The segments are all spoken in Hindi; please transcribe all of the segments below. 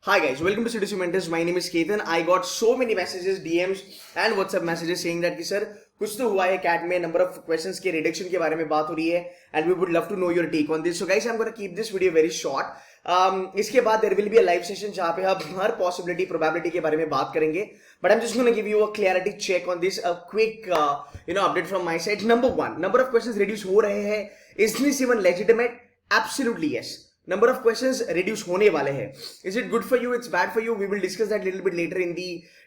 Hi guys, welcome to City Mentors. My name is Ketan. I got so many messages, DMs and WhatsApp messages saying that कि सर कुछ तो हुआ है कैट में नंबर ऑफ क्वेश्चंस के रिडक्शन के बारे में बात हो रही है and we would love to know your take on this. So guys I am gonna keep this video very short. इसके बाद there will be a live session जहां पे हम हर पॉसिबिलिटी प्रोबेबिलिटी के बारे में बात करेंगे. But I am just gonna give you a clarity check on this, a quick update from my side. Number 1, number of questions reduce हो रहे हैं. Is this even legitimate? Absolutely yes. Number of questions reduce होने वाले हैं. Is it good for you? It's bad for you? We will discuss that little bit later in the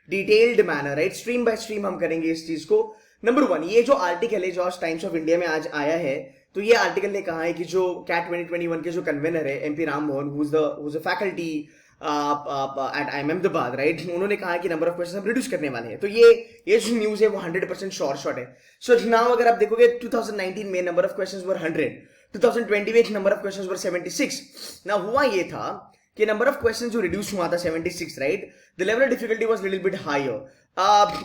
detailed manner, right? Stream by stream हम करेंगे इस चीज को. Number 1, ये जो आर्टिकल है जो टाइम्स ऑफ इंडिया में आज आया है, तो ये आर्टिकल ने कहा है कि जो कैट 2021 के जो कन्वेनर है MP Ram Mohan, who's the faculty at Ahmedabad, right? उन्होंने कहा है कि नंबर ऑफ क्वेश्चन हम रिड्यूस करने वाले हैं. तो ये जो न्यूज है वो 100% शॉर्ट है. सो नाउ अगर आप देखोगे 2019 में नंबर ऑफ क्वेश्चंस वर 100, 2020 में नंबर ऑफ क्वेश्चंस वर 76. ना हुआ ये था कि नंबर ऑफ क्वेश्चन जो रिड्यूस हुआ था 76, right? The level of difficulty was little bit higher.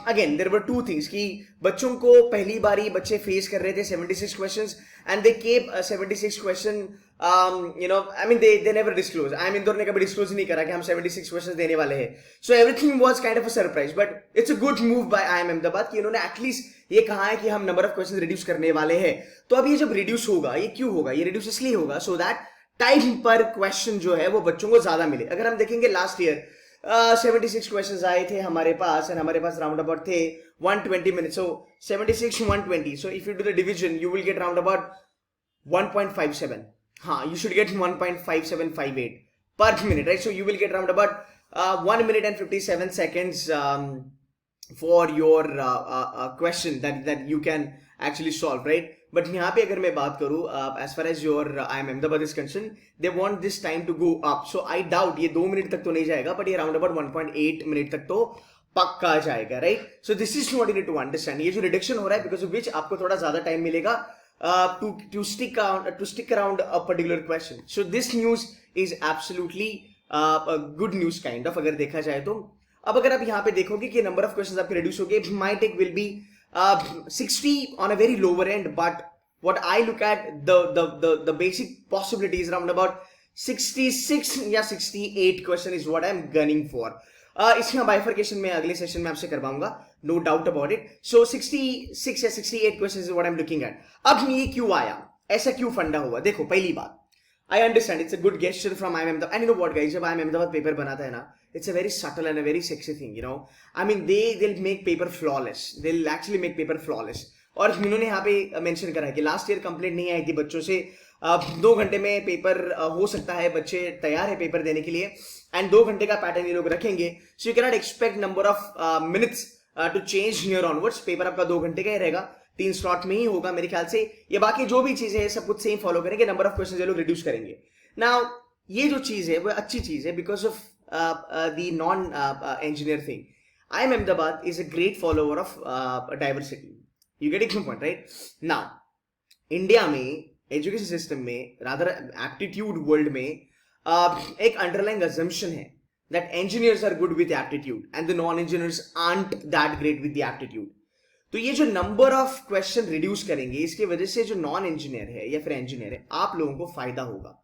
Again there were two things कि बच्चों को पहली बारी बच्चे फेस कर रहे थे 76 questions and they kept 76 question. I mean they never disclose. I mean ने कभी डिस्क्लोज नहीं करा कि हम 76 क्वेश्चंस देने वाले हैं. So everything was kind of a surprise, but it's a good move by IIM Ahmedabad कि इन्होंने एटलीस्ट ये कहा है कि हम नंबर ऑफ क्वेश्चंस रिड्यूस करने वाले हैं. तो अब ये जब रिड्यूस होगा, ये क्यों होगा? ये रिड्यूस इसलिए होगा सो दैट टाइम पर क्वेश्चन जो है वो बच्चों को ज्यादा मिले. अगर हम देखेंगे लास्ट ईयर 76 क्वेश्चंस आए थे हमारे पास एंड हमारे पास राउंड अबाउट थे 120 minutes. So 76 120. So if you do the division you will get round about 1.57. हाँ, you should get 1.5758 per minute, right? So you will get around about 1 minute and 57 seconds for your question that you can actually solve, right? But यहाँ पे अगर मैं बात करूँ as far as your IIM Ahmedabad is concerned, they want this time to go up. So I doubt ये 2 मिनट तक तो नहीं जाएगा, but ये around about 1.8 मिनट तक तो पक्का जाएगा, right? So this is what you need to understand. ये जो रिडक्शन हो रहा है because of which आपको थोड़ा ज्यादा टाइम मिलेगा to stick around a particular question. So this news is absolutely a good news kind of, अगर देखा जाए तो. अब अगर आप यहाँ पे देखोगे कि नंबर ऑफ क्वेश्चंस आपके रिड्यूस हो गए, my take will be 60 on a very lower end, but what I look at the basic possibility is around about 66 या 68 question is what I'm gunning for. इसका बाइफर्केशन में अगले सेशन में आपसे करवाऊंगा, नो डाउट अबाउट इट. सो 66 या 68 questions is what I am looking at. अब ये क्यों आया, ऐसा क्यों फंडा हुआ? देखो, पहली बात, I understand it's a good gesture from I am Ahmedabad. And you know what guys, जब आई एम अहमदाबाद पेपर बनाता है ना, it's a very subtle and a very sexy thing, you know. I mean, they'll make paper flawless. They'll actually make paper flawless. और इन्होंने यहाँ पे मेंशन करा है कि लास्ट ईयर कंप्लेंट नहीं आई थी बच्चों से. 2 घंटे में पेपर हो सकता है, बच्चे तैयार है पेपर देने के लिए एंड 2 घंटे का पैटर्न ये लोग रखेंगे. So you can not expect number of minutes to change here onwards. Paper आपका 2 घंटे का ही रहेगा, 3 स्लॉट में ही होगा मेरे ख्याल से. ये बाकी जो भी चीजें हैं सब कुछ सेम फॉलो करेंगे, नंबर ऑफ क्वेश्चन ये लोग रिड्यूस करेंगे. नाउ ये जो चीज है वो अच्छी चीज है because of the non-engineer thing. IIM Ahmedabad is a great follower of diversity. You getting my point, right? Now, India में education system में, rather aptitude world में एक underlying assumption है that engineers are good with aptitude and the non-engineers aren't that great with the aptitude. तो ये जो number of question reduce करेंगे, इसकी वजह से जो non-engineer है या फिर engineer है, आप लोगों को फायदा होगा.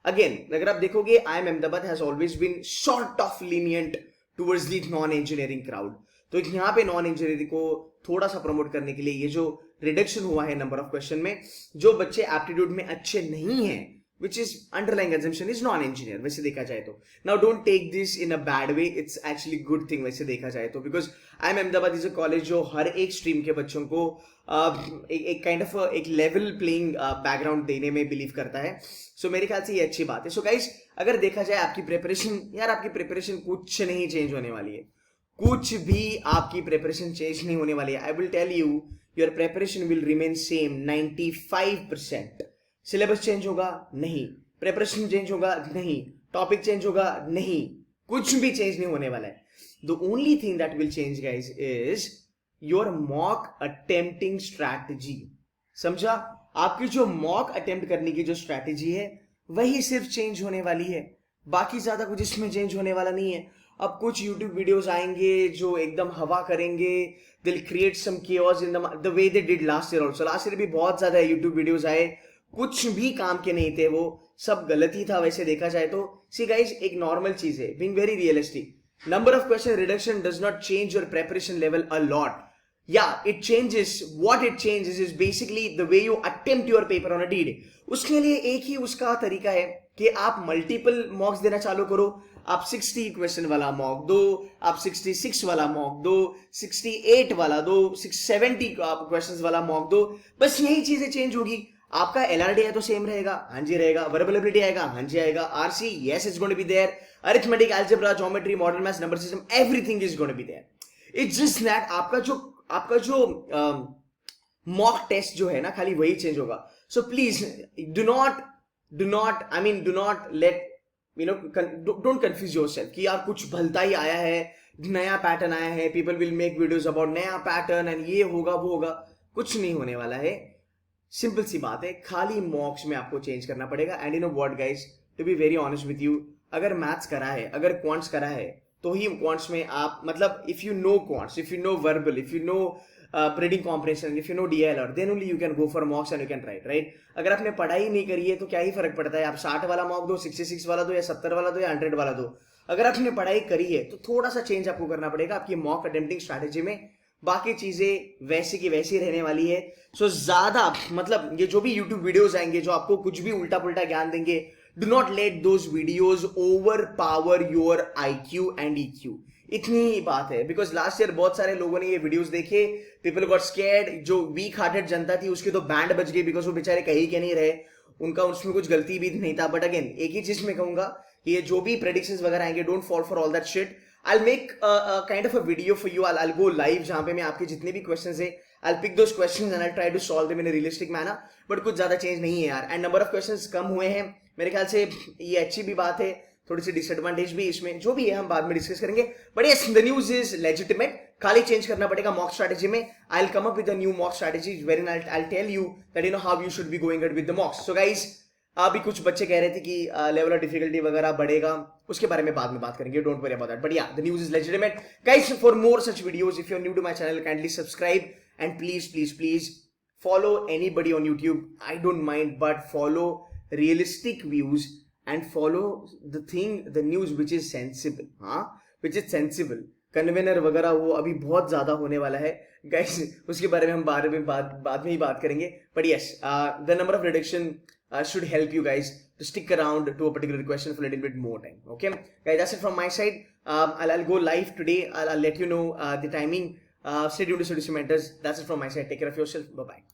अगेन अगर आप देखोगे, IIM Ahmedabad has always been sort of lenient towards the non engineering crowd. तो यहाँ पे नॉन इंजीनियरिंग को थोड़ा सा प्रमोट करने के लिए ये जो रिडक्शन हुआ है नंबर ऑफ क्वेश्चन में, जो बच्चे एप्टीट्यूड में अच्छे नहीं हैं, which is underlying assumption is non-engineer वैसे देखा जाए तो. Now don't take this in a bad way, it's actually good thing वैसे देखा जाए तो, because IIM Ahmedabad is a college जो हर एक स्ट्रीम के बच्चों को एक काइंड ऑफ एक लेवल प्लेइंग बैकग्राउंड देने में बिलीव करता है. सो मेरे ख्याल से ये अच्छी बात है. सो गाइस, अगर देखा जाए आपकी प्रिपरेशन, यार आपकी प्रिपरेशन कुछ नहीं चेंज होने वाली है, कुछ भी आपकी प्रिपरेशन चेंज नहीं होने वाली है. I will tell you, your preparation will remain same 95%. Syllabus change होगा नहीं, प्रिपरेशन चेंज होगा नहीं, टॉपिक चेंज होगा नहीं, कुछ भी चेंज नहीं होने वाला है. The only thing that will change guys is your mock attempting strategy. समझा? आपकी जो मॉक अटेम्प्ट करने की जो स्ट्रैटेजी है वही सिर्फ चेंज होने वाली है, बाकी ज्यादा कुछ इसमें चेंज होने वाला नहीं है. अब कुछ YouTube वीडियोस आएंगे जो एकदम हवा करेंगे, they'll create some chaos in the way they did last year also. Last year भी बहुत ज्यादा YouTube वीडियोस आए, कुछ भी काम के नहीं थे, वो सब गलत ही था वैसे देखा जाए तो. सी गाइज, एक नॉर्मल चीज है, being very realistic. Number of question reduction does not change your preparation level a lot. Yeah, it changes. What it changes is basically the way you attempt your paper on a D-Day. उसके लिए एक ही उसका तरीका है कि आप मल्टीपल मॉक्स देना चालू करो. आप 60 क्वेश्चन वाला मॉक दो, आप 66 वाला मॉक दो, 68 वाला दो, 670 क्वेश्चंस वाला मॉक दो. बस यही चीजें चेंज होगी. आपका एलआरडी है तो सेम रहेगा, हाँ जी रहेगा. वर्बेलिटी आएगा, हाँ जी आएगा. RC, yes it's going to be there. Arithmetic, algebra, geometry, modern maths, number system, everything is going to be there. It's just that आपका जो मॉक टेस्ट जो है ना, खाली वही चेंज होगा. So please do not let don't confuse yourself कि यार कुछ भलता ही आया है, नया पैटर्न आया है, people will make videos about नया पैटर्न एंड ये होगा वो होगा. कुछ नहीं होने वाला है. सिंपल सी बात है, खाली मॉक्स में आपको चेंज करना पड़ेगा. And you know what guys, to be very honest with you, अगर मैथ्स करा है, अगर क्वांट्स करा है, तो ही क्वांट्स में आप मतलब if you know quants, if you know verbal, if you know reading comprehension, if you know DLR, then only you can go for mocks and you can write. अगर आपने पढ़ाई नहीं करी है तो क्या ही फर्क पड़ता है, आप 60 वाला मॉक दो, 66 वाला दो, या 70 वाला दो, या 100 वाला दो. अगर आपने पढ़ाई करी है तो थोड़ा सा चेंज आपको करना पड़ेगा आपकी मॉक अटेम्प्टिंग स्ट्रैटेजी में. बाकी चीजें वैसी की वैसी रहने वाली है. सो ज्यादा मतलब ये जो भी यूट्यूब वीडियोस आएंगे जो आपको कुछ भी उल्टा पुल्टा ज्ञान देंगे, do not let those videos over power your IQ and EQ. इतनी ही बात है. बिकॉज लास्ट ईयर बहुत सारे लोगों ने ये वीडियोस देखे, पीपल गॉट स्कैर्ड. जो वीक हार्टेड जनता थी उसके तो बैंड बज गई, बिकॉज वो बेचारे कहीं के नहीं रहे, उनका उसमें कुछ गलती भी नहीं था. बट अगेन एक ही चीज मैं कहूंगा कि ये जो भी प्रेडिक्शंस वगैरह आएंगे, don't fall for all that shit. I'll make a kind of a video for you. I'll go live जहां पे मैं आपके जितने भी questions है, I'll pick those questions and I'll try to solve them in a realistic manner. But कुछ ज्यादा change नहीं है यार. And number of questions कम हुए हैं मेरे ख्याल से, ये अच्छी भी बात है, थोड़ी सी डिसएडवांटेज भी इसमें, जो भी है हम बाद में डिस्कस करेंगे. But yes, the news is legitimate. खाली चेंज करना पड़ेगा मॉक स्ट्रैटेजी में. I'll come up with a new mock strategy wherein I'll tell you that you know how you should be going ahead with the mocks. So guys, अभी कुछ बच्चे कह रहे थे कि लेवल ऑफ डिफिकल्टी वगैरह बढ़ेगा, उसके बारे में बाद में बात करेंगे. Don't worry about that. But yeah, the news is legitimate. Guys, for more such videos, if you are new to my channel, kindly subscribe and please follow anybody on YouTube. I don't mind, but follow realistic views and follow the news which is sensible. which is sensible. Convener वगैरह वो अभी बहुत ज्यादा होने वाला है गाइस, उसके बारे में हम बाद में ही बात करेंगे. But yes, the number of reduction should help you guys to stick around to a particular question for a little bit more time. Okay guys, that's it from my side. I'll go live today. I'll let you know the timing. Stay tuned to Studio Mentors. That's it from my side. Take care of yourself. Bye bye.